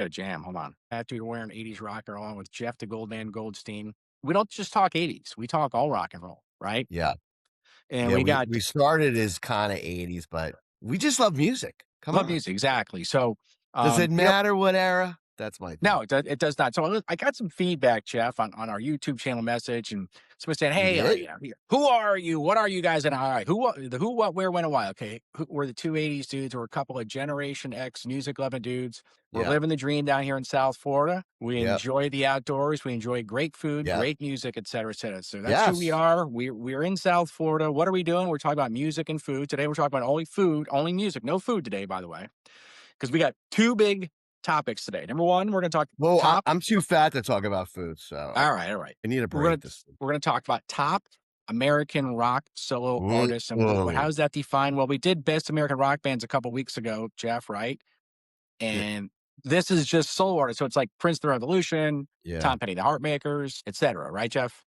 got a jam. Hold on. That dude wearing 80s rocker along with Jeff the Goldman Goldstein. We don't just talk 80s. We talk all rock and roll, right? Yeah. And Yeah, we we got we started as kinda '80s, but we just love music. Come love on. music, exactly. So, Does it you know, matter what era? That's my thing. no, it does not. So I got some feedback, Jeff, on our YouTube channel message, and somebody said, You "Hey, did? who are you? What are you guys?" And all right, who, what, where, when, and why? Okay, we're the two '80s dudes. We're a couple of Generation X music loving dudes. We're Yeah. living the dream down here in South Florida. We Yep. enjoy the outdoors. We enjoy great food, Yep. great music, et cetera, et cetera. So that's who we Yes. are. We're in South Florida. What are we doing? We're talking about music and food today. We're talking about only food, only music, no food today, by the way, because we got two big topics today. Number one, we're going to talk Well, top. I'm too fat to talk about food, so All right, all right. I need a We're gonna break this we're gonna talk about top American rock solo Whoa. artists, and how is that defined? Well, we did best American rock bands a couple weeks ago, Jeff, right? Yeah. And this is just solo artists, so it's like Prince the Revolution, Yeah. Tom Petty the Heartmakers, etc. Right, Jeff?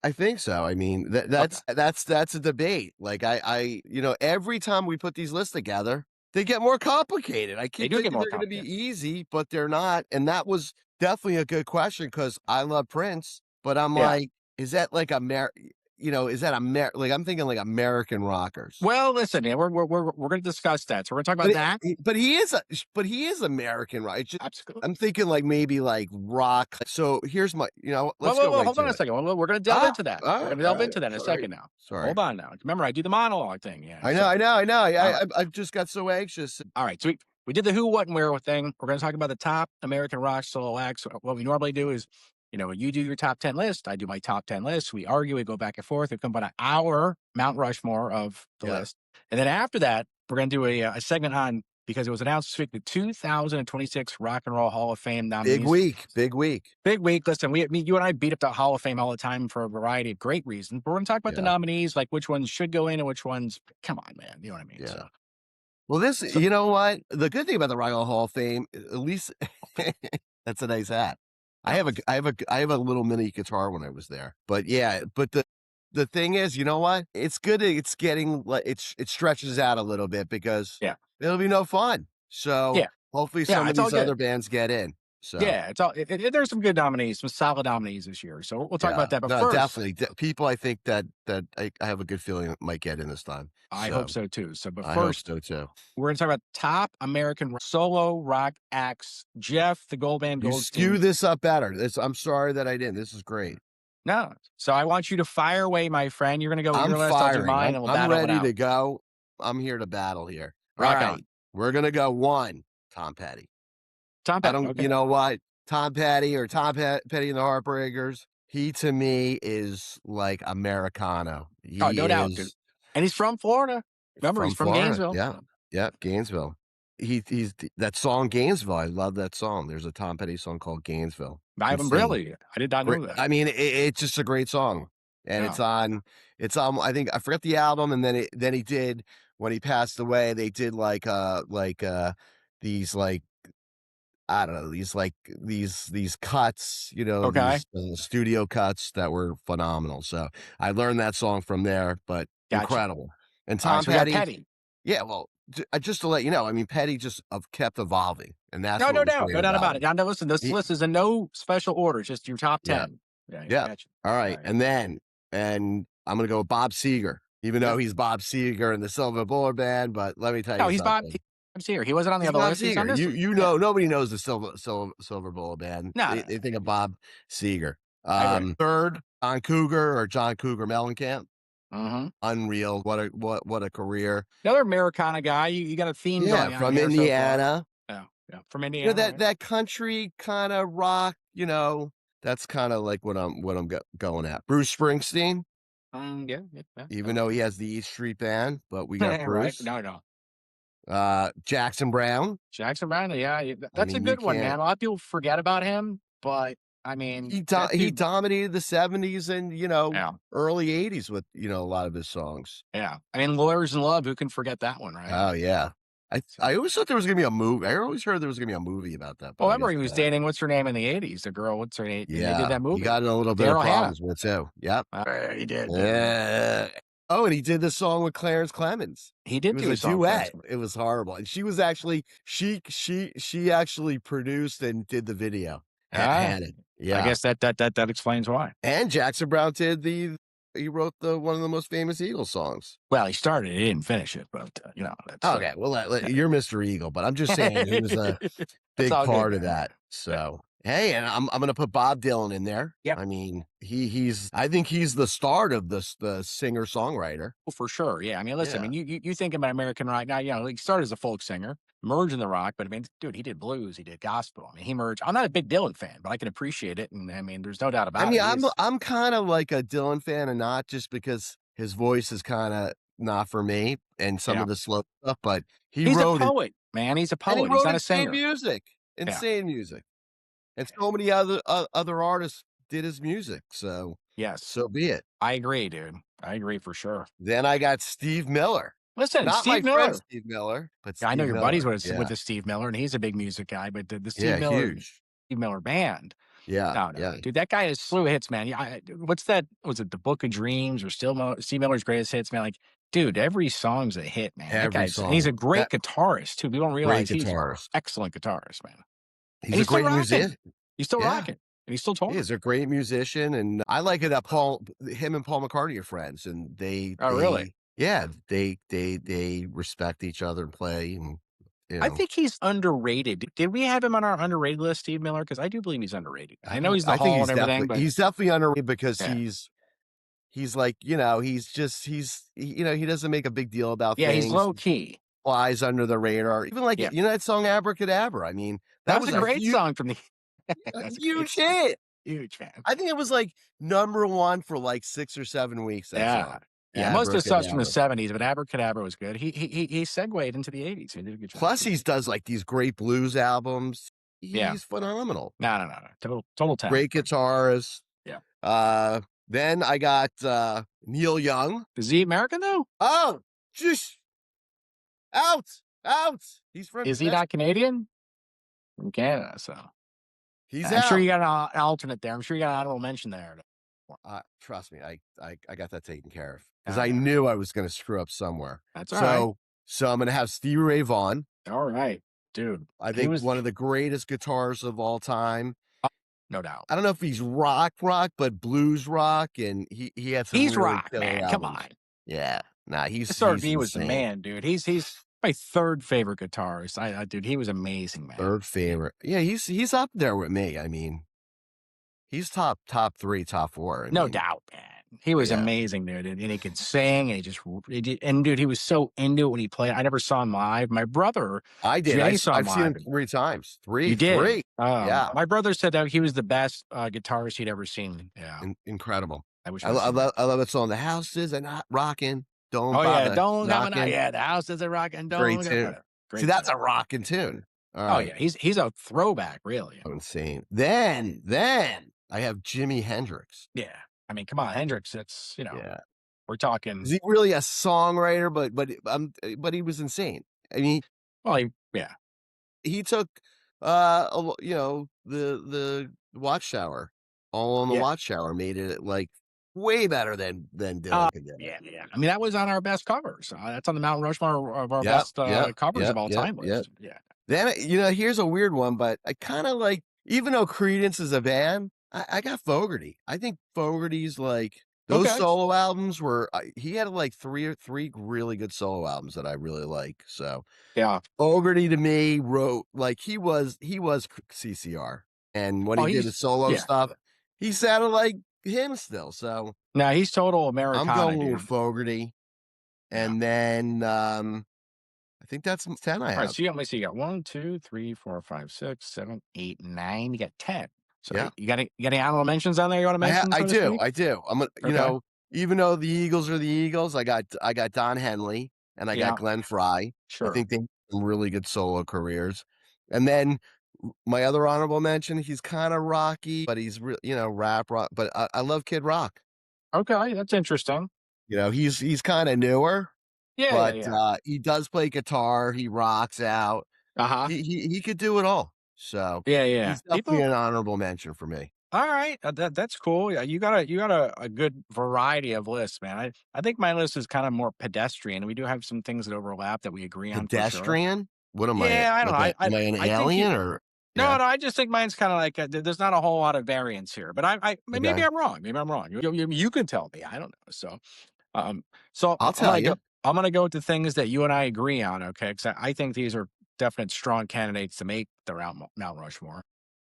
I think so. I mean, Okay. that's a debate. Like every time we put these lists together, they get more complicated. I They keep do get thinking more they're going to be complicated. easy, but they're not. And that was definitely a good question because I love Prince, but I'm Yeah. like, is that like is that like I'm thinking like American rockers. Well, listen, yeah, we're gonna discuss that. So we're gonna talk about But that. he is American, right? Absolutely. I'm thinking like maybe like rock. So here's my, Well, let's go right hold on to a it. second. We're gonna delve into that. We're All gonna delve right, into that in a sorry, second now. sorry. Hold on now. Remember, I do the monologue thing. Yeah. I know, So I know, I know. all right. I just got so anxious. All right, so we did the who, what, and where thing. We're going to talk about the top American rock solo acts. What we normally do is, you do your top 10 list. I do my top 10 list. We argue, we go back and forth. We come about our Mount Rushmore of the Yeah, list. And then after that, we're going to do a segment on, because it was announced this week, the 2026 Rock and Roll Hall of Fame big nominees. week, big week. Big week. Listen, you and I beat up the Hall of Fame all the time for a variety of great reasons. But we're going to talk about the Yeah, nominees, like which ones should go in and which ones, come on, man. You know what I mean? yeah. So, Well, so you know what? The good thing about the Rock and Roll Hall of Fame, at least that's a nice hat. yeah. I have a little mini guitar when I was there, but yeah, but the thing is, you know what? It's good. It's getting like it stretches out a little bit because Yeah. it'll be no fun. So Yeah. hopefully Yeah. some of It's all these good. other bands get in. So Yeah, it's all. There's some good nominees, some solid nominees this year. So we'll talk yeah, about that. But no, first, definitely people. I think that I have a good feeling might get in this time. I hope So so too. So, but I hope first, so too. we're going to talk about top American solo rock acts. Jeff, the Goldman You skew Goldstein. this up better. I'm sorry that I didn't. This is great. No, so I want you to fire away, my friend. You're going to go with I'm your list. I'll do firing. mine, and we'll I'm battle it ready out. to go. I'm here to battle here. All Rock right. on, We're gonna go one, Tom Petty. Tom I Petty. don't, Okay. you know what? Tom Petty or Petty and the Heartbreakers. He to me is like Americana. Oh, He no doubt, dude. is And he's from Florida. Remember, he's from from Florida. Gainesville. Yeah. Yep. Gainesville. He's that song Gainesville. I love that song. There's a Tom Petty song called Gainesville. I haven't Insane. really. I did not Great. know that. I mean, it's just a great song. And Yeah. it's on, I think I forget the album. And then he did, when he passed away, they did these like, I don't know, these cuts, Okay. these studio cuts that were phenomenal. So I learned that song from there, but Gotcha. incredible. And All right. Tom So we got Petty, Petty. yeah, well, just to let you know, I mean, Petty just kept evolving, and that's No, what no was doubt. great No doubt about about him. it. Now, listen, this He, list is in no special order, just your top yeah, 10. Yeah, yeah. gotcha. All All right, right. and I'm gonna go with Bob Seger, even Yeah. though he's Bob Seger in the Silver Bullet Band. But let me tell No, you he's Bob. something. He's here. He wasn't on the He's other Bob list. He's on Seger. this list. You Yeah. know, nobody knows the Silver Bullet Band. No, They no, think of Bob Seger. I agree. Third, John Cougar Mellencamp. Mm-hmm. Unreal. What a career. Another Americana guy. You got a theme Yeah, going on from here so far. Indiana. Yeah, yeah. From Indiana. That Right? that country kind of rock, that's kind of like what I'm going at. Bruce Springsteen, Yeah, yeah, yeah. even though Okay. he has the East Street Band, but we got Right. Bruce. No, no. Jackson Brown. Jackson Brown. Yeah, I that's a mean, you good one, man. can't. A lot of people forget about him, but I mean, that He dude. dominated the '70s and Yeah, early '80s with a lot of his songs. yeah. I mean, Lawyers in Love. Who can forget that one, right? Oh yeah. So, I always thought there was gonna be a movie. I always heard there was gonna be a movie about that, well, but I remember guess he was not. dating what's her name in the '80s? The girl, what's her name? And they did Yeah, that he movie. got in a little bit of Daryl Hannah. problems with too. Yep. He did. Yeah. Oh, and he did the song with Clarence Clemens. He It did was do a a song, Clarence. duet. It was horrible, and she was actually she actually produced and did the video. Ah, Had it. I Yeah. guess that explains why. And Jackson Browne did the he wrote the one of the most famous Eagles songs. Well, he started it, he didn't finish it, but, that's, Okay, well, you're Mr. Eagle, but I'm just saying he was a It's big all good, part of man, that. yeah. So, hey, and I'm gonna put Bob Dylan in there. Yep. I mean, he's I think he's the start of the singer-songwriter. Oh, for sure, yeah, I mean, listen, I Yeah. mean, you think about American right now, he started as a folk singer, merged in the rock, but, I mean, dude, he did blues, he did gospel, I mean, he merged. I'm not a big Dylan fan, but I can appreciate it, and, I mean, there's no doubt I about mean, it, he is I'm kinda like a Dylan fan and not just because his voice is kinda not for me and some yeah. of the slow stuff, but he He's a wrote it poet, man, he's a and he poet, he's wrote not a insane singer. music, Yeah, insane music. And so many other artists did his music, so yes, so be it. I agree, dude, I agree for sure. Then I got Steve Miller. Listen, Not my Steve friend Miller. Steve Miller, but Yeah, I know Steve your buddies Miller. with Yeah. the Steve Miller, and he's a big music guy, but the Yeah, huge. Steve Miller band. Yeah, No, no, yeah. dude, that guy has slew of hits, man. Yeah, what's that? Was it the Book of Dreams or still Steve Miller's greatest hits, man? Like, dude, every song's a hit, man. That Every guy's and he's song. a great That guitarist too. People don't great realize he's guitarist. excellent guitarist, man. And He's a he's still great rocking. musician. He's still Yeah. rocking, and he's still He touring. is a great musician, and I like it that Paul him and Paul McCartney are friends, and Oh, really? yeah, they respect each other and play and, you I know. think he's underrated. Did we have him on our underrated list, Steve Miller? Because I do believe he's underrated. I know he's the I think Hall and everything, but he's definitely underrated because yeah. he's like, he doesn't make a big deal about Yeah, he's things. low key. Flies under the radar. Even like, Yeah. that song Abracadabra? I mean, that That's a was a great song from the a that's a great huge song. hit. Huge fan. I think it was like number 1 for like 6 or 7 weeks, that Yeah. song. Yeah, most of the stuff's from the Abracadabra. '70s, but Abracadabra was good. He segued into the '80s. He did a good job. Plus, he's does like these great blues albums. Yeah. He's phenomenal. No, no, no, no. Total talent. Great guitarist. Yeah. Then I got, Neil Young. Is he American, though? Oh, just out, out. He's from Is he not Canadian? From Canada, so he's I'm sure out. you got an alternate there. I'm sure you got an honorable mention there. Trust me, I got that taken care of because I Alright. knew I was gonna screw up somewhere. That's alright. So I'm gonna have Stevie Ray Vaughan. Alright. Dude, I he think was one of the greatest guitarists of all time. no doubt. I don't know if he's rock, but blues rock, and he had some He's really rock, killer man. Come albums. on. Yeah. Nah, he's SRV was the insane. man, dude. He's my third favorite guitarist. Dude, he was amazing, man. 3rd favorite. Yeah, he's up there with me. I mean, he's top 3, top 4. I No mean, doubt, man. He was yeah. amazing, dude, and he could sing, and dude, he was so into it when he played. I never saw him live. My brother, I did. Jay saw him I've seen him live. 3 times. You 3, did? 3. Yeah. My brother said that he was the best, guitarist he'd ever seen. Yeah, Incredible. I wish I'd seen him. I love that song. The houses are not rocking. Don't Oh, yeah, bother don't come on out. knocking. Yeah, the house is a rockin', Great don't go tune. See, Great that's tune. a rocking tune. All Oh, right. yeah, he's a throwback, really. Oh, insane. Then I have Jimi Hendrix. Yeah. I mean, come on, Hendrix, Yeah. we're Is talking he really a songwriter? But he was insane. I mean, well, yeah. he took the Watchtower, all on the Yeah. Watchtower, made it like way better than Uh, Dylan could do it. yeah, yeah. I mean, that was on our best covers. That's on the Mount Rushmore of our Yep, best, yep, covers of yep, all yep, time yep. list. Yeah. Then here's a weird one, but I kind of like, even though Creedence is a band, I got Fogerty. I think Fogerty's like those Okay. solo albums were he had like three really good solo albums that I really like. So Yeah. Fogerty to me wrote like he was CCR, and when Oh, he did the he's solo yeah. stuff, he sounded like him still. So No, he's total I'm Americana, going with dude. Fogerty, Yeah. and then I think that's 10 I Alright, have. so let me see. You got 1, 2, 3, 4, 5, 6, 7, 8, 9. You got 10. So Yeah. you got any honorable mentions on there you wanna mention, I so to do, speak? I do. I'm gonna, Okay. even though the Eagles are the Eagles, I got Don Henley and I got Yeah. Glenn Frey. I Sure. think they have some really good solo careers. And then my other honorable mention, he's kind of rocky, but he's rap rock. But I love Kid Rock. Okay, that's interesting. He's kind of newer, Yeah, yeah, but yeah. he does play guitar. He rocks out. Uh-huh. He could do it all. So Yeah, yeah. he's definitely an honorable mention for me. All right, that's cool. Yeah, you got a good variety of lists, man. I think my list is kind of more pedestrian. We do have some things that overlap that we agree on for sure. Pedestrian? What am I? Yeah, I don't know. Am I an I think you. alien or No, yeah? no. I just think mine's kind of like there's not a whole lot of variance here. But maybe Okay. I'm wrong. Maybe I'm wrong. You can tell me. I don't know. Um, I'll I'm tell gonna go. you. I'm gonna go with the things that you and I agree on. Okay, because I think these are definite strong candidates to make the Mount Rushmore.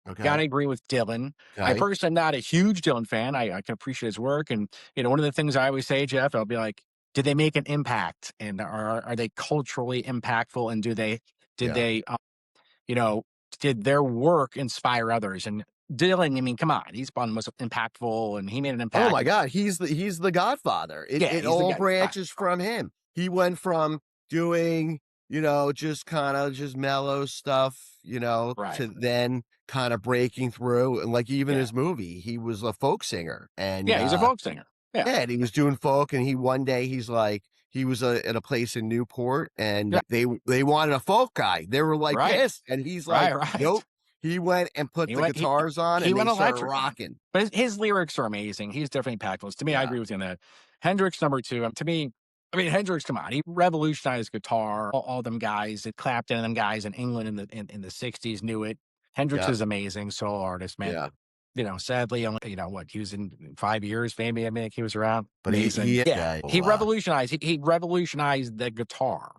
Okay. Gotta agree with Dylan. I Okay. personally am not a huge Dylan fan. I can appreciate his work, and one of the things I always say, Jeff, I'll be like, "Did they make an impact, and are they culturally impactful, and did Yeah. they you know did their work inspire others?" And Dylan, I mean, come on, he's one of the most impactful, and he made an Oh impact. my god, he's the godfather. Yeah, It he's the all guy. Right, branches from him. He went from doing, just kinda just mellow stuff, right, to then kinda breaking through, and, like, even yeah, his movie, he was a folk singer, and, yeah. He's a folk singer. Yeah, yeah, and he was doing folk, and one day he's like he was, at a place in Newport, yeah. and they wanted a folk guy. They were, like, Right, pissed, and he's like, right, right. "Nope." He went and put He the went guitars on, he and they went started electric, man. rocking. But his lyrics are amazing. He's definitely impactful. To me, I Yeah. agree with you on that. Hendrix number 2, to me, I mean, Hendrix, come on, he revolutionized guitar. All them guys that Clapton and them guys in England in the '60s knew it. Hendrix Yeah. is amazing solo artist, man. Yeah. Sadly, only what he was in 5 years, maybe. I mean, he was around. But he Amazing. Yeah, yeah, he revolutionized. He revolutionized the guitar.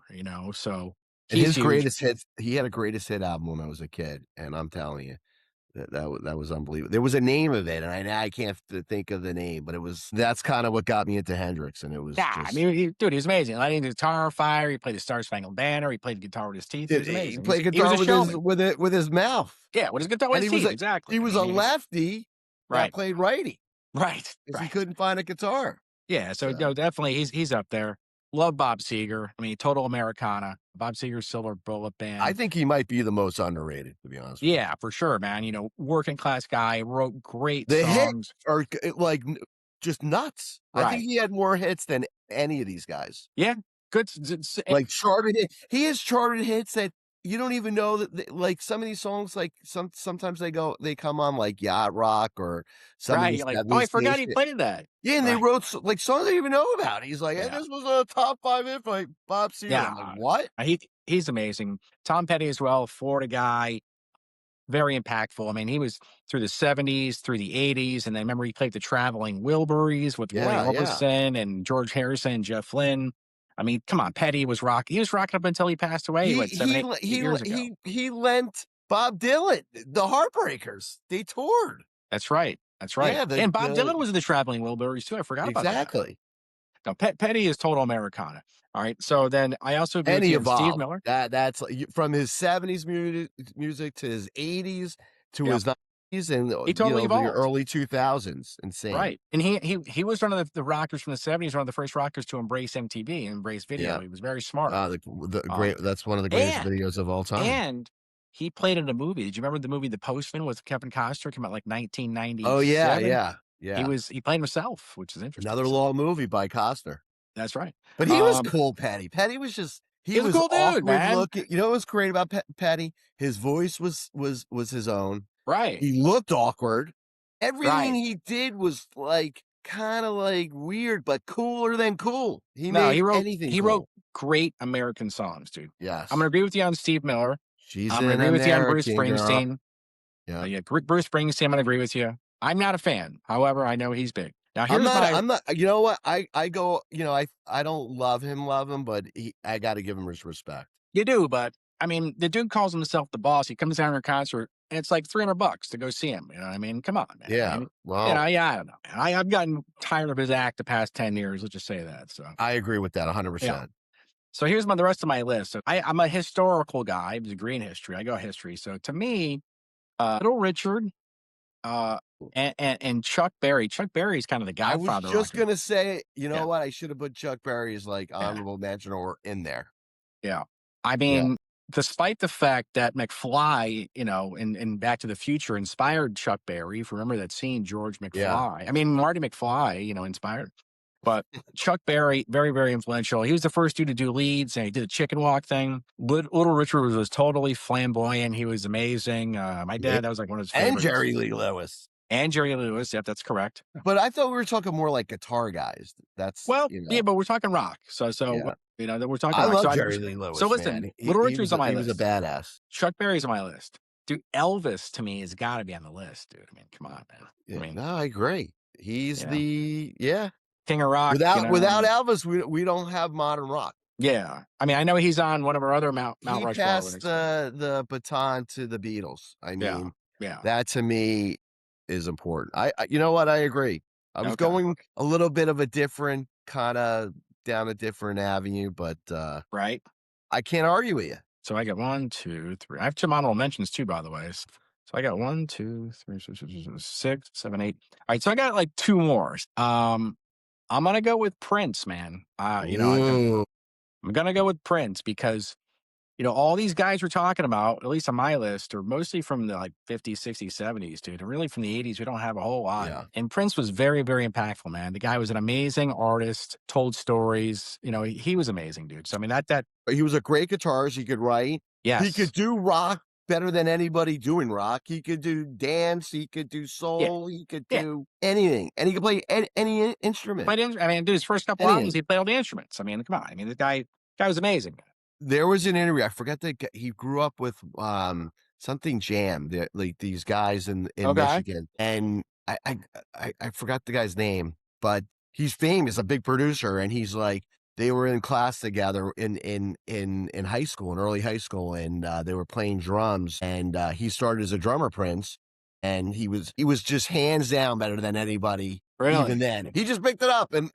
So and he's his huge. greatest hits he had a greatest hit album when I was a kid, and I'm telling you, that was unbelievable. There was a name of it, and I can't think of the name, but that's kinda what got me into Hendrix, and it was Yeah, I just mean, dude, he was amazing. Lighting the guitar on fire. He played the Star Spangled Banner. He played the guitar with his teeth. He dude, was he amazing. played He was guitar a with showman. his mouth, Yeah, with his guitar with and his teeth. Exactly. he I was mean, a lefty that right, played righty right, because he right. couldn't find a guitar, Yeah, so so definitely he's up there. Love Bob Seger. I mean, total Americana. Bob Seger's Silver Bullet I Band. think he might be the most underrated, to be honest with you. Yeah, for sure, man. Working class guy, wrote great The hits songs. are like, just nuts. I think Right. he had more hits than any of these guys. Yeah. Good. Like, charted hit he has charted hits that you don't even know like, some of these songs, like, sometimes they come on, like, yacht rock or some of Right. these You're like, oh, I 70s forgot he station. played that. Yeah, and they Right. wrote like, songs I didn't even know about. He's like, "Hey, Yeah. this was a top 5 hit by Bob Seger." I'm like, Yeah. "What?" He's amazing. Tom Petty as well, Florida guy. Very impactful. I mean, he was through the '70s, through the '80s, and then remember he played the Traveling Wilburys with Roy Yeah, yeah. Orbison and George Harrison, Jeff Lynne. I mean, come on, Petty was rock. He was rocking up until he passed away, He what, 7, he 8, le 8 he le years ago. he lent Bob Dylan, the Heartbreakers. They toured. That's right. That's right. Yeah, And Bob the Dylan was in the Traveling Wilburys too. I forgot about that. exactly. No, Petty is total Americana. All right. So then I also agree And with he you on Steve evolved. Miller. That's like from his '70s music to his '80s to Yep. his '90s and, He totally the evolved. early 2000s. Insane. Right. And he was one of the rockers from the '70s, one of the first rockers to embrace MTV and embrace video. Yeah. He was very smart. The Um, great that's one of the greatest and videos of all time. and he played in a movie. Did you remember the movie The Postman with Kevin Costner? Came out like Oh, yeah, 1997. yeah, yeah. He played himself, which is interesting. Another So long movie by Costner. that's right. But he was Um, cool, Patty. Patty was just he he's a was cool dude, awkward man. looking. You know what's great about Patty? His voice was his own. Right. He looked awkward. Everything Right. he did was, like, kinda, like, weird, but cooler than cool. He No, made anything he wrote cool. great American songs, dude. I'm gonna Yes. agree with you on Steve Miller. She's I'm gonna an agree with you on Bruce American girl. Springsteen. Yeah. Yeah, Bruce Springsteen, I'm gonna agree with you. I'm not a fan. However, I know he's big. Now here's my I'm not you know what? I go I don't love him, but I gotta give him his respect. You do, but I mean, the dude calls himself the boss. He comes down to a concert and it's like $300 to go see him. You know what I mean? Come on, man. I Yeah. mean, Well, yeah, I don't know, man. I've gotten tired of his act the past 10 years. Let's just say that. So, I agree with that yeah. 100%. So here's the rest of my list. So I'm a historical guy. I have a degree in history. I go history. So to me, Little Richard, uh, and Chuck Berry. Chuck Berry is kind of the I was godfather of rock just and gonna say, you know yeah, what? I should have put Chuck Berry as, like, yeah. honorable mention or in there. Yeah. I Yeah. mean, despite the fact that McFly, in Back to the Future inspired Chuck Berry, if you remember that scene, George Yeah. McFly. I mean, Marty McFly, inspired. But Chuck Berry, very, very influential. He was the first dude to do leads, and he did a chicken walk thing. Little Richard was totally flamboyant. He was amazing. My Yeah. dad, that was like one of his And favorites. Jerry Lee Lewis. And Jerry Lee Lewis. Yep, that's correct. But I thought we were talking more like guitar guys. That's, Well, yeah, but we're talking rock. yeah. That we're talking I rock. love Jerry Lee So Lewis, listen, man. Little Richard's on my He was a list. badass. Chuck Berry's on my list. Dude, Elvis to me has got to be on the list, dude. I mean, come on, man. I Yeah, mean, no, I agree. you He's know, the yeah. King of Rock. Without Elvis, we don't have modern rock. Yeah. I mean, I know he's on one of our other Mount He Rushmore. passed the baton to the Beatles. I Yeah. mean, Yeah. that to me is important. You know what? I agree. I was Okay. going a little bit of a different kinda down a different avenue, but, Right. I can't argue with you. So I got 1, 2, 3. I have two honorable mentions too, by the way. So I got 1, 2, 3, 6, 7, 8. All right. So I got like two more. I'm gonna go with Prince, man. Ooh, I'm gonna go with Prince because all these guys we're talking about, at least on my list, are mostly from the like 50s, 60s, 70s, dude. And really from the 80s, we don't have a whole lot. yeah. And Prince was very, very impactful, man. The guy was an amazing artist, told stories. He was amazing, dude. So I mean that He was a great guitarist, he could write. He yes. could do rock better than anybody doing rock. He could do dance, he could do Yeah. soul, he could Yeah. do anything, and he could play any instrument, I mean, dude, his first couple albums, anything. he played all the instruments. I mean, come on. I mean, the guy was amazing. There was an interview, I forget he grew up with, something Jam, like, these guys in Okay. Michigan, and I forgot the guy's name, but he's famous, a big producer, and he's like they were in class together in high school, in early high school, and, they were playing drums, and, he started as a drummer, Prince, and he was just hands down better than anybody even Really? then. He just picked it up, and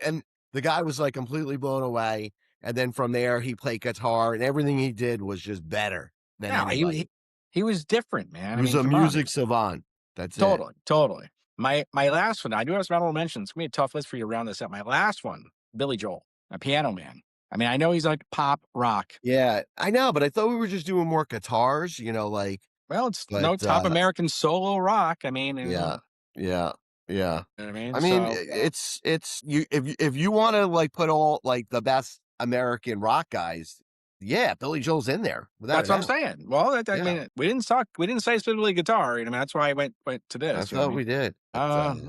the guy was, like, completely blown away. And then from there, he played guitar, and everything he did was just better than No, he anybody. he was different, He man. I was mean, a come on. music savant. That's it. Totally, totally. My last one, I do have some honorable mentions. It's gonna be a tough list for you to round this out. My last one, Billy Joel, a piano man. I mean, I know he's like pop rock. Yeah, I know, but I thought we were just doing more guitars, like, Well, it's but, no top American solo rock. I mean, yeah, yeah, yeah. you know what I mean? I mean, So it's you if you wanna, like, put all, like, the best American rock guys, yeah, Billy Joel's in there without a that's what I'm doubt. saying. Well, I Yeah, mean, we didn't say specifically guitar. I mean, that's why I went to I this. You know what I thought mean? we did, but,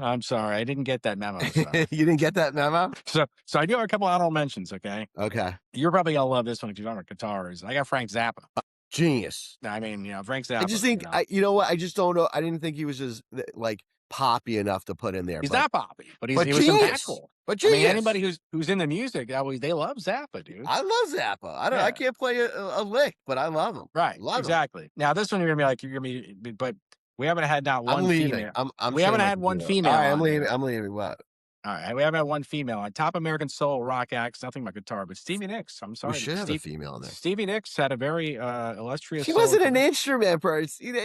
I'm sorry, I didn't get that memo. So, you didn't get that memo? so I do have a couple honorable mentions. Okay, Okay. you're probably gonna love this one because you don't know guitars. I got Frank Zappa. Genius. I mean, Frank I just Zappa. think you know what? I just don't know. I didn't think he was as like poppy enough to put in there, He's not poppy, but but he was genius. impactful. But I mean, anybody genius. who's into music, they love Zappa, dude. I love Zappa. I Yeah, can't play a lick, but I love him. right, Love him. exactly. Now this one you're gonna be, but we haven't had not I'm one leaving. female. I'm We shutting haven't my had one computer off. female All right, I'm on leaving. here. I'm leaving. What? All right, we haven't had one female on top American soul rock acts. Nothing but guitar, but Stevie Nicks. I'm We sorry, should have a female in there. Stevie Nicks had a very illustrious She solo wasn't an career. instrument person. All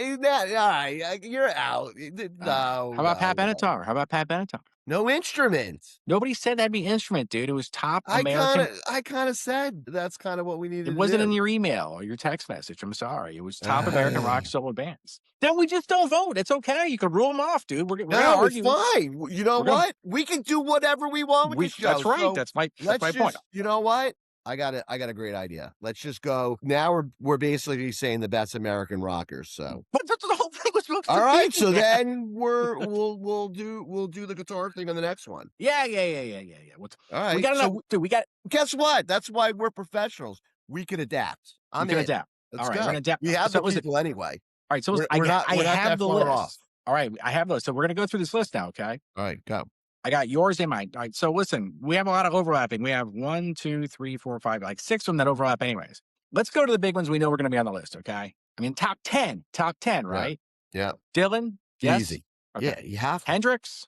right, you're out. No, How about no, Pat no. Benatar? How about Pat Benatar? No instruments. Nobody said that'd be instrument, dude. It was top American. I kind of said that's kind of what we It needed to wasn't in do. your email or your text message. I'm sorry. It was top American rock solo bands. Then we just don't vote. It's okay. You can rule them off, dude. We're gonna No, it's argue. fine. You know We're gonna. what? We can do whatever we want with the show. That's right. So That's let's my point. just, you know what? I got a great idea. Let's just go. Now we're basically saying the best American rockers. So But that's the whole thing was supposed all to right. be. So then we'll do the guitar thing on the next one. Yeah. All We right. got enough, So dude. We got. guess what? That's why we're professionals. We can adapt. We I'm can in. adapt. All Let's right, we're go. gonna adapt. We have So the listen. people anyway. All right. So listen, We're not I we're not have that the far off. list. All right, I have those. So we're gonna go through this list now. Okay. All right, go. I got yours in mind. All right. So listen, we have a lot of overlapping. We have 1, 2, 3, 4, 5, like 6 of them that overlap, anyways. Let's go to the big ones we know we're going to be on the list. Okay. I mean, top 10, Yeah. right? Yeah. Dylan, yes. Easy. Okay. Yeah, you have to. Hendrix,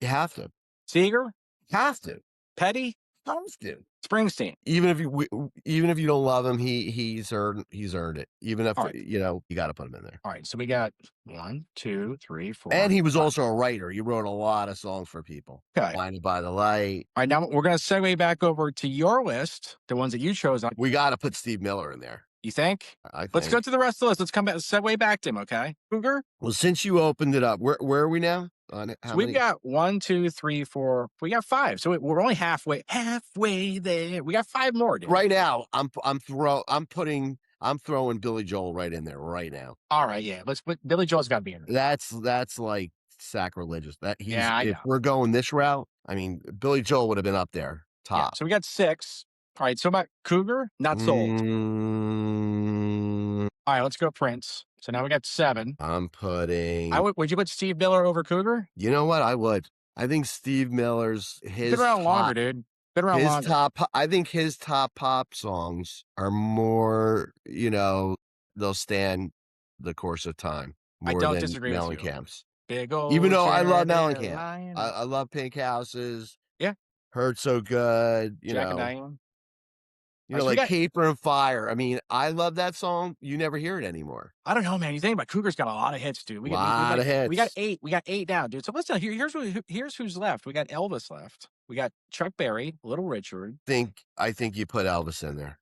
You have to. Seeger, Have to. Petty, Have to. Springsteen. Even if you don't love him, he's earned it. Even if All right. you got to put him in there. All right. So we got 1, 2, 3, 4. And he was 5. also a writer. He wrote a lot of songs for people. Okay. Blinded by the Light. All right. Now we're going to segue back over to your list, the ones that you chose. We got to put Steve Miller in there. You think? I think. Let's go to the rest of the list. Let's come back, segue back to him. Okay. Cougar. Well, since you opened it up, where are we now? On it? So we've got 1, 2, 3, 4. We got 5. So we're only halfway there. We got 5 more, dude. Right now, I'm throwing Billy Joel right in there right now. All right, yeah. Let's put Billy Joel's got to be in there. That's like sacrilegious. That he's Yeah, I if know. we're going this route, I mean, Billy Joel would have been up there, Yeah. top. So we got 6. All right. So about Cougar, not sold. Mm, All right. Let's go Prince. So now we got 7. I'm putting Would you put Steve Miller over Cougar? you know what? I would. I think Steve Miller's He's been around longer, dude. Been around longer. I think his top pop songs are more, they'll stand the course of time I more don't than disagree with you. Mellencamp's. Big Even old though I chair love there Mellencamp. lying I up. I love Pink Houses, Yeah. Hurt So Good, Jack and Diane. All right. So we like got, Paper and Fire. I mean, I love that song. You never hear it anymore. I don't know, man. You think about Cougar's got a lot of hits, dude. Lot of We got hits. 8. We got 8 down, dude. So listen, here's who's left. We got Elvis left. We got Chuck Berry, Little Richard. I think you put Elvis in there.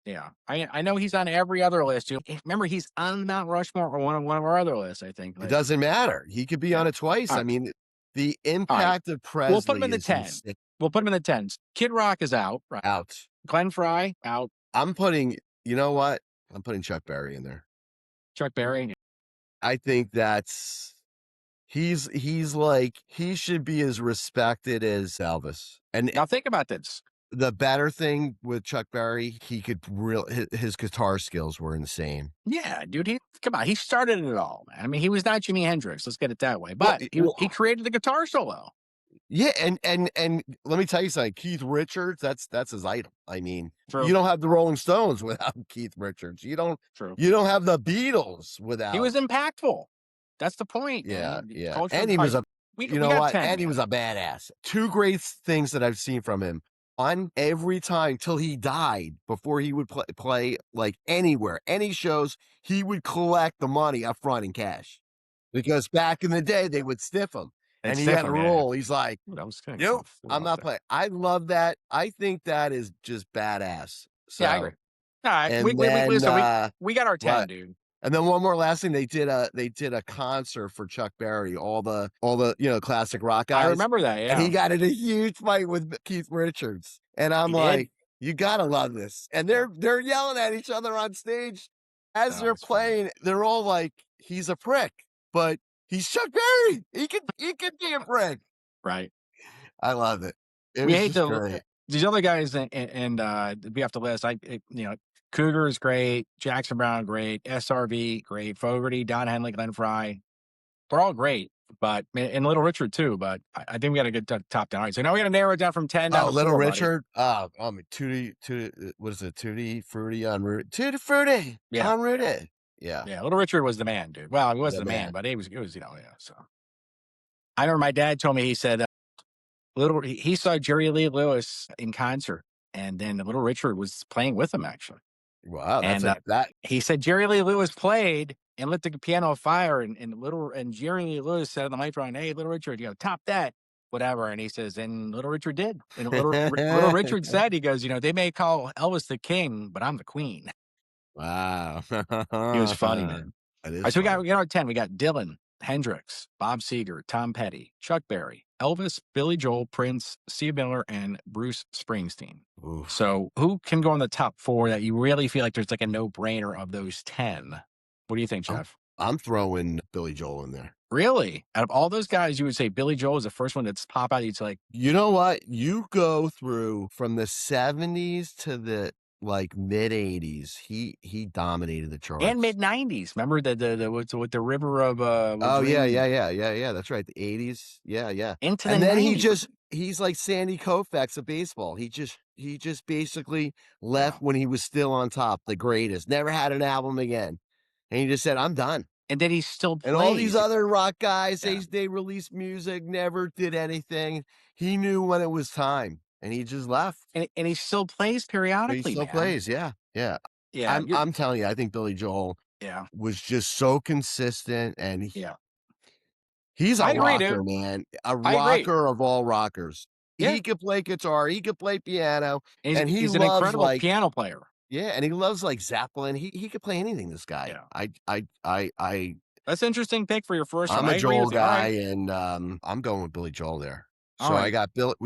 Yeah. I know he's on every other list, dude. Remember, he's on Mount Rushmore or one of our other lists, I think. It Like, doesn't matter. He could be yeah. on it twice. All I right. mean, the All right. impact of We'll put him Presley in the is 10. insane. We'll put him in the 10s. Kid Rock is out. Right. Out. Glenn Fry out. I'm putting, you know what? I'm putting Chuck Berry in there. Chuck Berry. I think he's like he should be as respected as Elvis. And Now think about this. the better thing with Chuck Berry, he could his guitar skills were insane. Yeah, dude. Come on. He started it all, man. I mean, he was not Jimi Hendrix. Let's get it that way. Well, But he created the guitar solo. yeah, and let me tell you something. Keith Richards, that's his idol. I mean, True. you don't have the Rolling Stones without Keith Richards. True. You don't have the Beatles without. He was impactful. That's the point. Yeah, Man. yeah. Culture. And he was We you know got what? 10. And he was a badass. Two great things that I've seen from him. One, every time till he died, before he would play like anywhere, any shows, he would collect the money up front in cash. Because back in the day, they would stiff him. And he had a rule. He's like, Ooh, that was good. nope, I'm not playing. I love that. I think that is just badass. Yeah, I agree. So, All right. and Listen, then we got our 10, what? dude. And then one more last thing, they did a concert for Chuck Berry, all the classic rock I guys, remember that. and he Yeah. got in a huge fight with Keith Richards. And I'm He did. like, you gotta love this. And they're yelling at each other on stage as Oh, they're that's funny. playing. They're all like, he's a prick, but he's Chuck Berry. He could be a prick. Right. I love it. It We was hate just great. these other guys and we have to list. Cougar is great, Jackson Brown great, SRV great, Fogerty, Don Henley, Glenn Fry, they're all great. But and Little Richard too. But I think we got a good top 10. All right, so now we got to narrow it down from 10 down to Little 4, Richard. Tutti, what is it? Tutti Frutti on Route. Tutti Frutti on Route. Yeah. Yeah, Little Richard was the man, dude. Well, he wasn't the man, but it was So I remember my dad told me, he said he saw Jerry Lee Lewis in concert, and then Little Richard was playing with him actually. Wow, And he said Jerry Lee Lewis played and lit the piano on fire, and Jerry Lee Lewis said on the microphone, "Hey, Little Richard, top that, whatever." And he says, and Little Richard did. And Little Richard said, he goes, they may call Elvis the king, but I'm the queen. Wow, He was funny, man. That All is right, so we funny. got our 10. We got Dylan, Hendrix, Bob Seger, Tom Petty, Chuck Berry, Elvis, Billy Joel, Prince, Steve Miller, and Bruce Springsteen. Oof. So who can go in the top 4 that you really feel like there's like a no-brainer of those 10? What do you think, Jeff? I'm throwing Billy Joel in there. Really? Out of all those guys, you would say Billy Joel is the first one that's pop out. It's like, you know what? You go through from the 70s to the mid 80s. He dominated the charts. And mid 90s. Remember with the river of oh yeah. That's right. The 80s. Yeah. Into and the then 90s. he's like Sandy Koufax of baseball. He just basically left when he was still on top, the greatest. Never had an album again. And he just said, I'm done. And then he still plays. And all these other rock guys, they released music, never did anything. He knew when it was time, and he just left. And he still plays periodically. He still plays, yeah. Yeah. I'm telling you, I think Billy Joel was just so consistent, and he's a rocker, man. A rocker of all rockers. Yeah. He could play guitar, he could play piano, and he's an incredible piano player. Yeah, and he loves Zeppelin. He could play anything, this guy. Yeah. That's an interesting pick for your first one. I'm a Joel guy, and I'm going with Billy Joel there. So we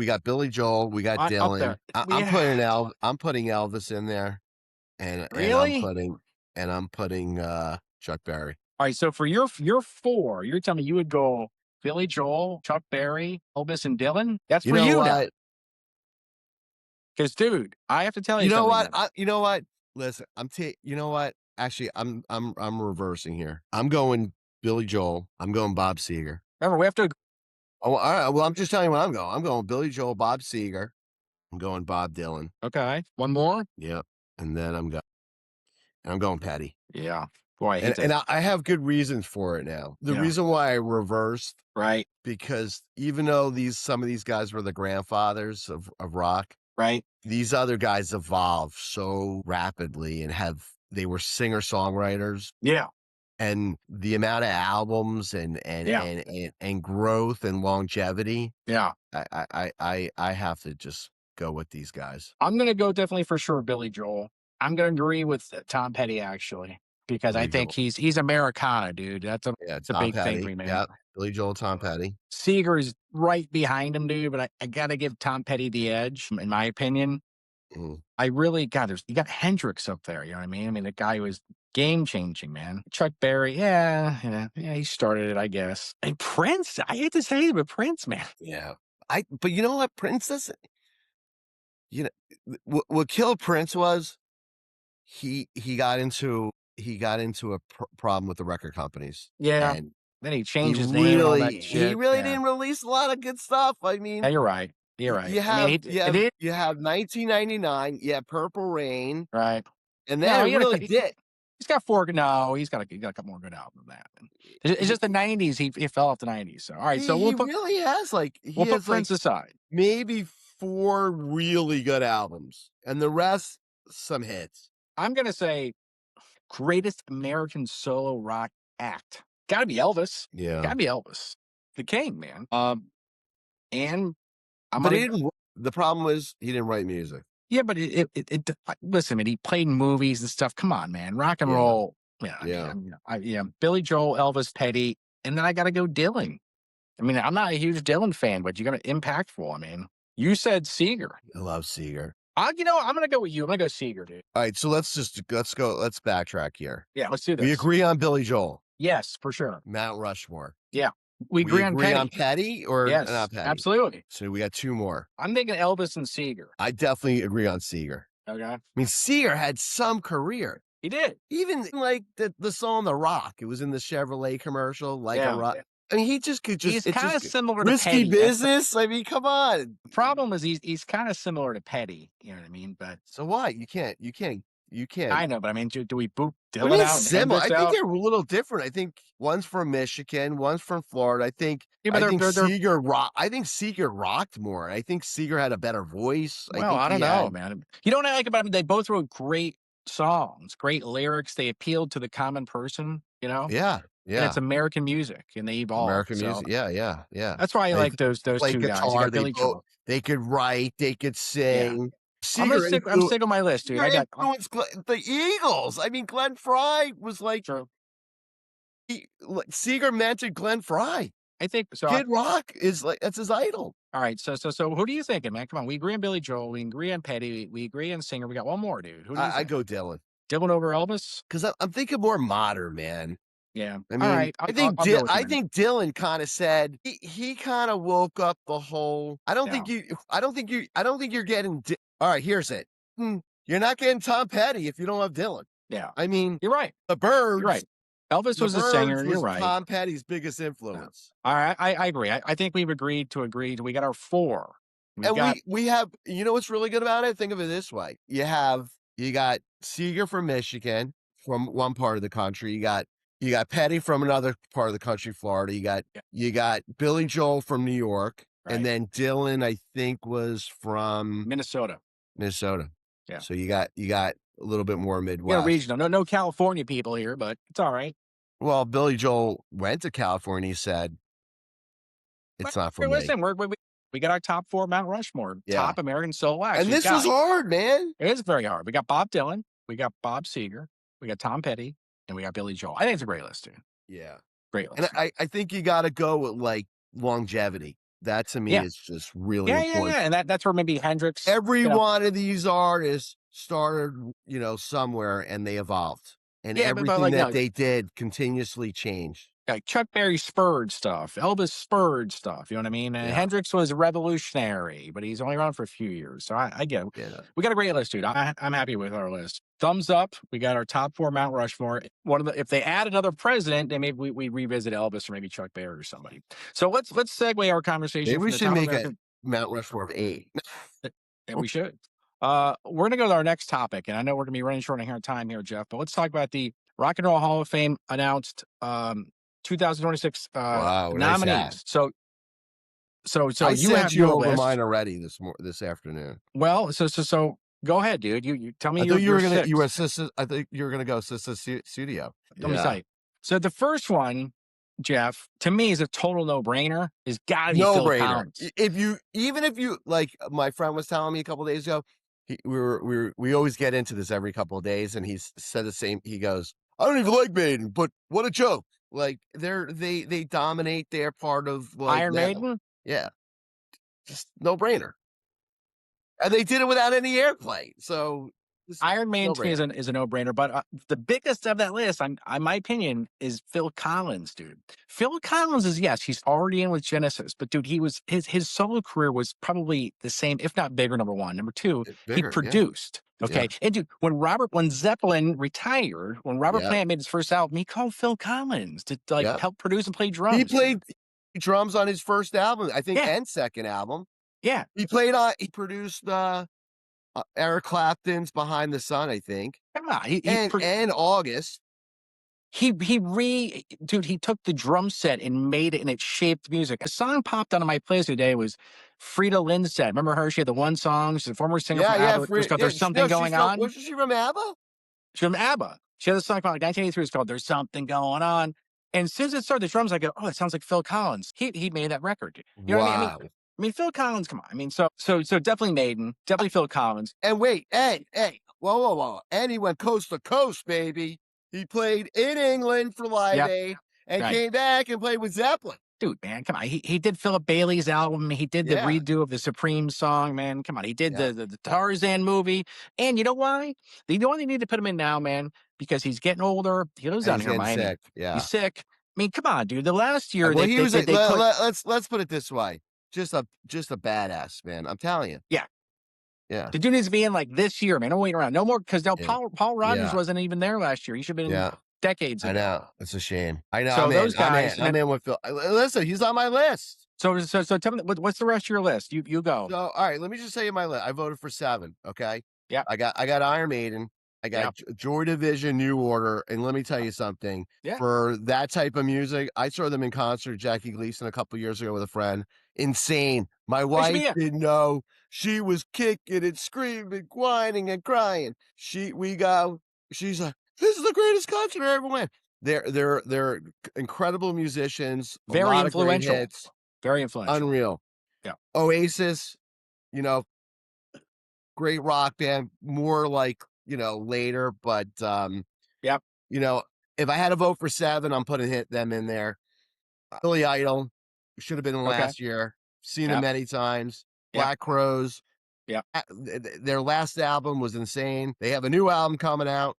got Billy Joel, we got Dylan. I'm putting Elvis in there, and I'm putting Chuck Berry. All right, so for your 4, you're telling me you would go Billy Joel, Chuck Berry, Elvis, and Dylan. That's You for know you now. what? Because, dude, I have to tell you something, man. You know what? Listen, you know what? Actually, I'm reversing here. I'm going Billy Joel. I'm going Bob Seger. Remember, we have to. Oh, all right. Well, I'm just telling you what I'm going. I'm going Billy Joel, Bob Seger. I'm going Bob Dylan. Okay, one more. Yep. And then I'm going Petty. Yeah, boy, I hate And to. I have good reasons for it now. The Yeah, reason why I reversed, right, because even though some of these guys were the grandfathers of rock, right. these other guys evolved so rapidly and they were singer-songwriters, Yeah, and the amount of albums yeah, and growth and longevity, yeah. I have to just go with these guys. I'm gonna go definitely for sure, Billy Joel. I'm gonna agree with Tom Petty actually because I Billy think Joel. he's Americana, dude. Yeah, That's a Tom big thing for Petty. me, man. Yeah, Billy Joel, Tom Petty. Seeger's right behind him, dude, but I gotta give Tom Petty the edge, in my opinion. Mhm. I really God, you got Hendrix up there, you know what I mean? I mean, the guy was game changing, man. Chuck Berry, yeah, he started it, I guess. And Prince, I hate to say it, but Prince, man. Yeah. But you know what? Prince doesn't, you know, what killed Prince was he got into a problem with the record companies, Yeah. and Then he changed his name and all that he shit. really Yeah. didn't release a lot of good stuff. I Yeah, mean, you're right. You're right. you I mean, have it is 1999, you have Purple Rain, right. and then No, it really did. he's got 4 good no, he got a couple more good albums than that. It's just the He '90s, he fell off the '90s, so, alright, so he really has, like we'll he put has, like, Prince aside. maybe 4 really good albums, and the rest, some hits. I'm gonna say greatest American solo rock act. Gotta be Elvis. Yeah. Gotta be Elvis. The king, man. And I'm But he gonna didn't the problem was he didn't write music. yeah, but listen, man, he played in movies and stuff. Come on, man. Rock and Yeah, roll. Yeah, yeah. yeah, Billy Joel, Elvis, Petty, and then I gotta go Dylan. I mean, I'm not a huge Dylan fan, but you're gonna impactful. I mean, you said Seeger. I love Seeger. I'm gonna go with you. I'm gonna go Seeger, dude. Alright, so let's backtrack here. Yeah, let's do We this. agree on Billy Joel, Yes, for sure. Mount Rushmore. Yeah. We We agree on agree on Petty. Petty or Yes, not Petty? absolutely. So we got 2 more. I'm thinking Elvis and Seeger. I definitely agree on Seeger. Okay. I mean, Seeger had some career. He did. Even like the song "The Rock," it was in the Chevrolet commercial, like a Yeah. rock. I mean, he just could He's it's kind of just similar to risky Petty. That's business. I mean, come on. the problem is he's kind of similar to Petty. You know what I mean? But So what? You can't. I know, but I mean, do we boot What do Dylan you mean out and similar? I Hendrix think out? they're a little different. I think one's from Michigan, one's from Florida. Yeah, but I think Seeger rocked more. I think Seeger had a better voice. I well, think I don't he know, had man. You know what I like about them? They both wrote great songs, great lyrics. They appealed to the common person, you know, yeah, and it's yeah. American music, and they evolved. American So music. Yeah, yeah, yeah. that's why I They like those played two guys. You guitar. got Billy Joel. They could write. They could Yeah, sing. Seeger I'm influ sick of my list, dude. Seeger influenced the Eagles. I mean, Glenn Frey was like True. Seeger mentored Glenn Frey. I think so. Kid Rock is like that's his idol. All right, so who do you thinking, man? Come on, we agree on Billy Joel, we agree on Petty, we agree on Singer. We got one more, dude. Who do you I think? go Dylan. Dylan over Elvis? Because I'm thinking more modern, man. Yeah. I All mean, right, I'll go with you, I man. think Dylan kind of said he kind of woke up the whole. Yeah, I don't think you're getting. All right, here's it. You're not getting Tom Petty if you don't have Dylan. yeah. I mean, You're right. the You're right. Birds. Elvis The was a singer. Birds You're was right. Tom Petty's biggest Yeah. influence. All right, I agree. I think we've agreed to agree. We got our 4. And we have, you know what's really good about it? Think of it this way. You got Seeger from Michigan, from one part of the country. You got Petty from another part of the country, Florida. Yeah, You got Billy Joel from New York. And right. then Dylan, I think, was from Minnesota. Minnesota. Yeah. So you got a little bit more Yeah, Midwest. regional. No California people here, but it's all right. Well, Billy Joel went to California. He said, But "It's not for hey, me." listen, we got our top 4 Mount Rushmore, Yeah. top American solo acts. And this was hard, man. It is very hard. We got Bob Dylan, we got Bob Seger, we got Tom Petty, and we got Billy Joel. I think it's a great list, dude. Yeah. Great And list. I think you got to go with like longevity. That to me Yeah. is just really Yeah, important. and that's where maybe Hendrix. Every you know, one of these artists started, somewhere and they evolved. And yeah, but everything like that no, they did continuously changed. like Chuck Berry spurred stuff, Elvis spurred stuff. You know what I mean? And Yeah, Hendrix was revolutionary, but he's only around for a few years. So I get it. yeah. We got a great list, dude. I'm happy with our list. Thumbs up. We got our top four Mount Rushmore. One of the if they add another president, then maybe we revisit Elvis or maybe Chuck Berry or somebody. So let's segue our Maybe conversation we from the should top make a American. Mount Rushmore of 8. And we should. We're gonna go to our next topic, and I know we're gonna be running short on here time here, Jeff. But let's talk about the Rock and Roll Hall of Fame announced 2026 Wow, nice hat. nominees. So I you sent have you your over list. mine already this afternoon. Well, so go ahead, dude. You tell me I thought your you were six. sister. I think you were gonna go sister studio. Let me tell Yeah, you. So the first one, Jeff, to me is a total no brainer. Is got to be no Phil brainer. Collins. If you even if you like, my friend was telling me a couple days ago. We always get into this every couple of days, and he's said the same. He goes, "I don't even like Maiden, but what a joke!" Like they dominate their part of like Iron metal. Maiden. Yeah, just no brainer. And they did it without any airplay, so it's Iron Man no to me is brainer. is a no-brainer, but, the biggest of that list, on my opinion, is Phil Collins, dude. Phil Collins is yes, he's already in with Genesis, but dude, he was his solo career was probably the same, if not bigger, number 1. Number 2, he Bigger, yeah, produced, yeah, okay? And dude, when Zeppelin retired, when Robert yeah, Plant made his first album, he called Phil Collins to, like, yeah. help produce and play He drums, dude. played drums on his first album, I think, Yeah, and second album. yeah. He produced, Eric Clapton's Behind the Sun, I think, Come on, he and August. he took the drum set and made it and it shaped music. A song popped onto my playlist today was Frida Lindstedt. Remember her? She had the one song. She's a former singer from Yeah, yeah, ABBA. It was called yeah, "There's Something no, she's Going from On." wasn't she from ABBA? She's from ABBA. She has a song called like 1983. It's called "There's Something Going On." And as soon as it started, the drums, I go, "Oh, it sounds like Phil Collins." He made that record. You know what I mean? Wow. I mean Phil Collins. Come on. I mean, so definitely Maiden, definitely Phil Collins. And wait, hey, whoa, whoa, whoa, and he went coast to coast, baby. He played in England for Live Yep. Aid and Right. came back and played with Zeppelin. Dude, man, come on. He did Philip Bailey's album. He did the Yeah, redo of the Supreme song, man. Come on. He did yeah. the Tarzan movie. And you know why? They know they need to put him in now, man, because he's getting older. He lives And down he's here in getting Miami. sick, yeah. He's sick. I mean, come on, dude. The last year Well, he was a they put let's put it this way, just a badass, man, I'm telling you. yeah. Yeah, The dude needs to be in like this year, man. Don't wait around. No more because now yeah, Paul Rogers yeah, wasn't even there last year. He should have been yeah. decades I ago. know, it's a shame. I know, So those guys, and I'm then in with Phil. Listen, he's on my list. so tell me what's the rest of your list? You go. So, alright, let me just tell you my list. I voted for 7, okay? Yeah, I got Iron Maiden, I yeah, got Joy Division, New Order, and let me tell you something, yeah. for that type of music, I saw them in concert, Jackie Gleason, a couple years ago with a friend. Insane. My I should be wife in. didn't know. She was kicking and screaming, whining and crying. We go she's like, "This is the greatest concert I ever went." They're incredible musicians, a Very lot of great influential. hits, Very influential. unreal. Yeah. Oasis, you know, great rock band, more like, later, but, Yep. you know, if I had to vote for 7, I'm putting hit them in there. Billy Idol should have been in Okay. last year. Seen them Yep. many times. Yep. Black Crowes, Yep. their last album was insane. They have a new album coming out.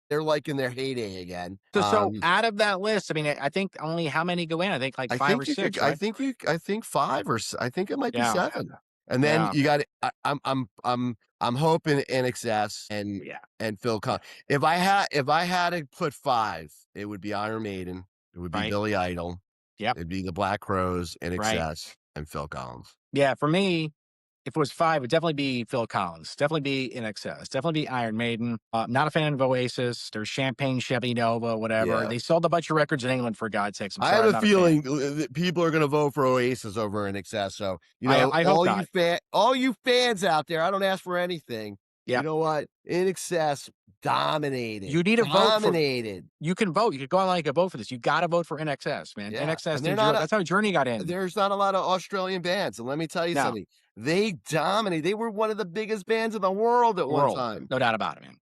They're like in their heyday again. So out of that list, I mean, I think only how many go in? I think like 5 or 6, right? I think 5 I think it might be Yeah. 7. And then Yeah. you got I'm hoping In Excess Yeah. and Phil Yeah. Collins. If I had to put 5, it would be Iron Maiden, it would be Right. Billy Idol, Yep. it'd be the Black Crowes, In Right. Excess, and Phil Collins. Yeah. For me, if it was 5, it'd definitely be Phil Collins. Definitely be In Excess. Definitely be Iron Maiden. Not a fan of Oasis. There's Champagne Chevy Nova, whatever. Yeah. They sold a bunch of records in England for God's sakes. I'm I sorry, have I'm a not a fan. feeling that people are gonna vote for Oasis over In Excess, so, I hope not. all you fans out there, I don't ask for anything. You Yeah. know what? In Excess dominated, You need to vote for. dominated. You can vote. You could go online and vote for this. You got to vote for NXS, man. Yeah, NXS, and they're dude. not That's how Journey got in. there's not a lot of Australian bands, and let me tell you No, something, they dominate. They were one of the biggest bands in the world at one world, time, no doubt about it, man.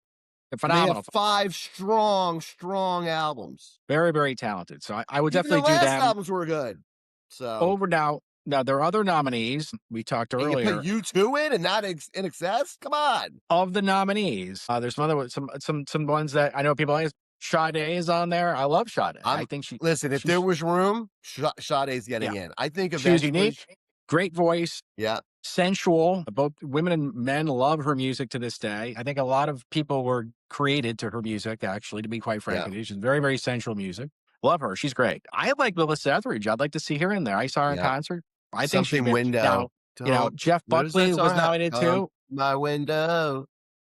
They're and they have phenomenal. 5 strong albums. Very, very talented. So I would Even their definitely do last them albums were good. So, over now. Now there are other nominees we talked and you put earlier. U2 in and not In Excess? Come on. Of the nominees, there's some other some ones that I know people like. Sade is on there. I love Sade. I I'm think listen, if there she's was room, Sade's yeah. getting in. I think She was eventually, unique, great voice, yeah, sensual. Both women and men love her music to this day. I think a lot of people were created to her music, actually, to be quite frank yeah, with you. She's very, very sensual music. Love her. She's great. I like Melissa Etheridge. I'd like to see her in there. I saw her in yeah. concert. I think she should Something be. window. Now, Don't Jeff what is that Buckley was song? nominated Come too. my window.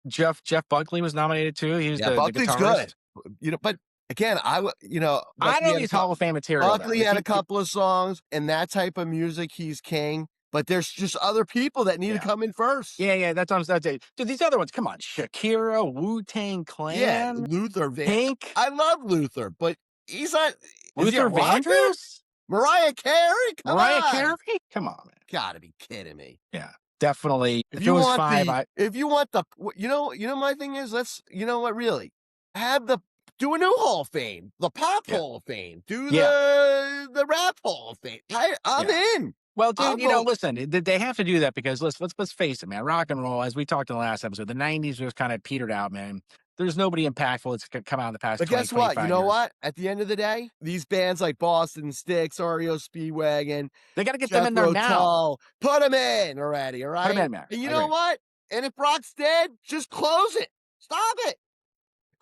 Jeff Buckley was nominated too. He was Yeah, the Buckley's good. guitarist. But again, I Buckley know had a he's Hall of Fame material though. Buckley Is had a he? couple of songs, and that type of music, he's king. But there's just other people that need to Yeah. come in first. Yeah, that's on that's it. Dude, these other ones, come on. Shakira, Wu-Tang Yeah, Clan, Luther Van. Pink, I love Luther, but he's not. Is he a Luther rocker? Vandross, Mariah Carey? Come Mariah on. Carey. Come on, man. Gotta be kidding me. Yeah, definitely. If If it you was want five, the I if you want the my thing is, you know what, really? Have the do a new Hall of Fame, the Pop yeah, Hall of Fame, do yeah, the Rap Hall of Fame. I'm yeah. in. Well, I'll dude, vote. listen, they have to do that because let's face it, man. Rock and roll, as we talked in the last episode, the '90s was kind of petered out, man. There's nobody impactful that's come out in the past But 20, guess what? You 25 know years. what? At the end of the day, these bands like Boston Sticks, REO Speedwagon, They got to get them in there Jethro now. Tull, put them in already, all Put them right? in, man. And you I know agree. what? And if Rock's dead, just close it. Stop it.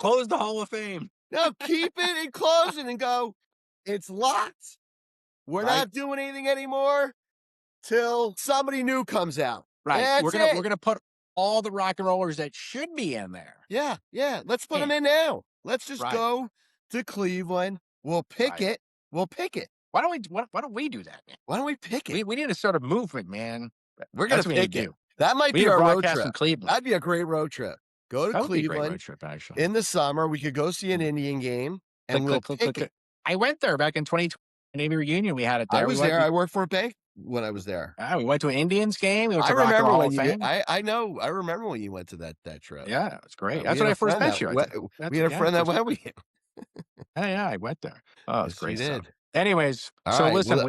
Close the Hall of Fame, No, keep it and close it and go, it's locked. We're right? not doing anything anymore till somebody new comes out. Right. That's We're it. gonna put all the rock and rollers that should be in there. Yeah, yeah. Let's put them In. in now. Let's just Right. go to Cleveland. We'll pick Right. it. We'll pick it. Why don't we do that, man? Why don't we pick it? We need to start a movement, man. We're gonna That's what we need pick to it. do. That might We need be to our road broadcast from trip. Cleveland. That'd be a great road trip. Go to That would be a great road Cleveland trip, actually. in the summer. We could go see an Mm. Indian game and Click, we'll click, click, pick click, it. click. I went there back in 2020 Navy reunion. We had it I there. was there. I worked for a bank when I was there. We went to an Indians game. We went I to Rock and remember Roll Hall when of you did. Fame. I know. I remember when you went to that trip. Yeah, it's great. We That's had when a I first friend met that you. I went, think. we That's had a yeah. friend that First, went with you. yeah, I went there. Oh, it's Yes, you great stuff. did. Anyways, All so right. listen, Well,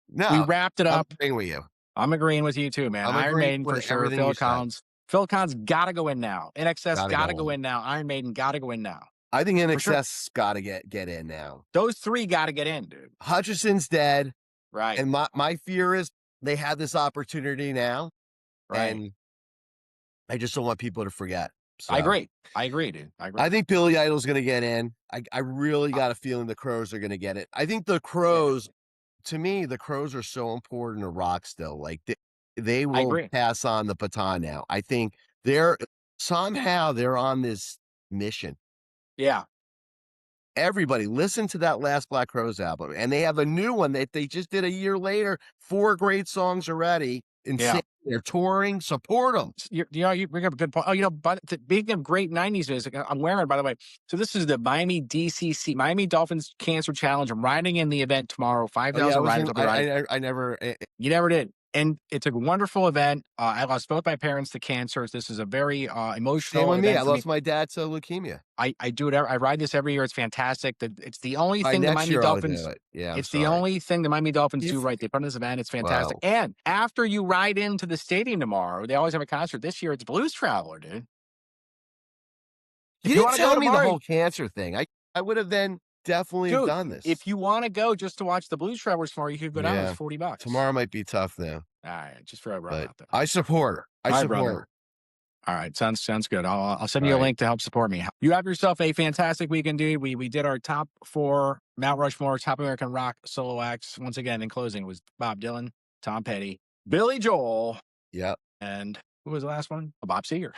we no, wrapped it I'm up. agreeing with you. I'm agreeing with you too, man. I'm Iron agreeing Maiden for with sure. everything you said. Phil Collins got to go in now. NXS Gotta got go to go in. in now. Iron Maiden got to go in now. I think For sure. NXS got to get in now. Those three got to get in, dude. Hutchison's dead. Right. And my fear is they have this opportunity now, Right. and I just don't want people to forget. So I agree, dude. I agree. I think Billy Idol's going to get in. I really got a feeling the Crows are going to get it. I think the Crows, to me, the Crows are so important to rock still. Like they I will agree. pass on the baton now. I think they're on this mission. Yeah. Everybody listen to that last Black Crowes album, and they have a new one that they just did a year later. 4 great songs already. Insane. They're touring. Support them. You bring up a good point. Oh, but speaking of great '90s music, I'm wearing, by the way. So this is the Miami DCC Miami Dolphins Cancer Challenge. I'm riding in the event tomorrow. 5,000 riders will be riding. I never. You never did. And it's a wonderful event. I lost both my parents to cancer. This is a very emotional Same with me. event I for me. lost my dad to leukemia. I do it. I ride this every year. It's fantastic. It's the only By thing the next Miami year I'll Dolphins. do it. Yeah, I'm It's sorry. the only thing the Miami Dolphins do right. They put on this event. It's fantastic. Wow. And after you ride into the stadium tomorrow, they always have a concert. This year it's Blues Traveler, dude. You didn't tell me the whole cancer thing. I would have then definitely have done this. If you want to go just to watch the Blues Travelers tomorrow, you could go down. It's $40. Tomorrow might be tough though. All right, just for everyone out there. I support her. I support her. All right, sounds good. I'll send you a link to help support me. You have yourself a fantastic weekend, dude. We did our top 4 Mount Rushmore top American rock solo acts. Once again, in closing, it was Bob Dylan, Tom Petty, Billy Joel. Yep. And who was the last one? Bob Seger.